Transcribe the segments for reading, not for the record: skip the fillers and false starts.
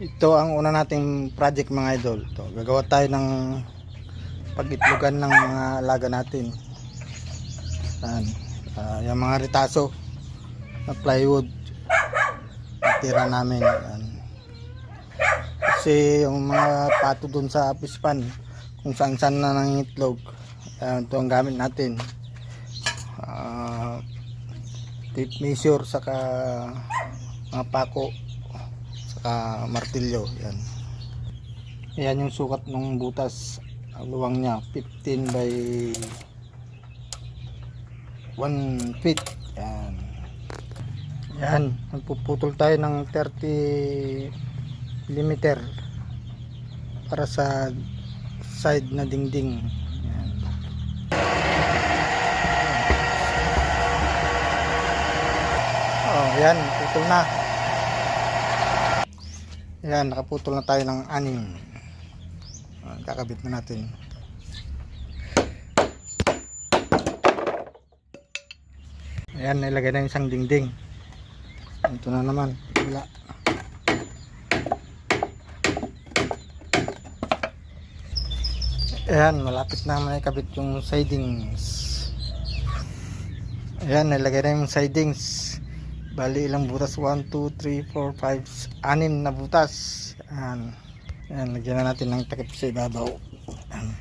Ito ang una nating project mga idol. Ito, gagawa tayo ng pag-itlogan ng mga alaga natin. Yan. Yung mga ritaso na plywood natira namin. Yan. Kasi yung mga pato dun sa fish pan kung saan saan na nangitlog. Ito ang gamit natin. Tape measure saka mga pako saka martilyo. Yan. Yan yung sukat ng butas. Ang luwang niya 15 by 1 feet. Yan. Yan. Magpuputol tayo ng 30 mm para sa side na dingding. Yan. Oh, yan. Putol na. Yan. Nakaputol na tayo ng 6. Kakabit na natin. Ayan, nilagay na yung isang dingding. Ito na naman, wala. Ayan, malapit na maikabit yung sidings. Ayan, nilagay na yung sidings. Bali ilang butas? 1, 2, 3, 4, 5, 6 na butas. Ayan. Ayan, lagyan na natin ng takip sa ibabaw. Ayan.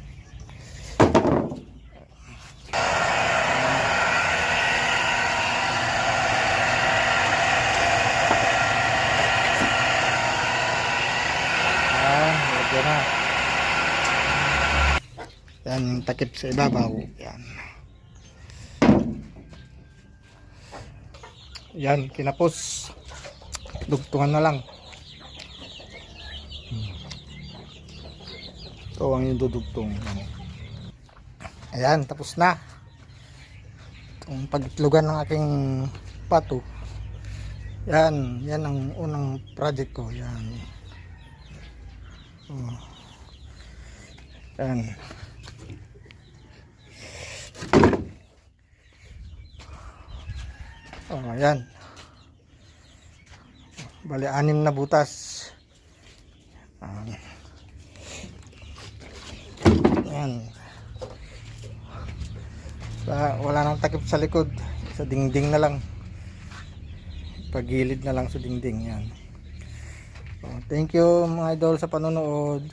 Lagyan na. Ayan yung takip sa ibabaw. Ayan. Ayan, kinapos. Dugtungan na lang. Ito ang yung dudugtong. Ayan, tapos na itong pag-itlogan ng aking pato. Yan, yan ang unang project ko. Yan. Yan. Yan. Bali 6 na butas. Yan. Wala nang takip sa likod, sa dingding na lang, pagilid na lang sa dingding. Yan. Thank you mga idol sa panonood.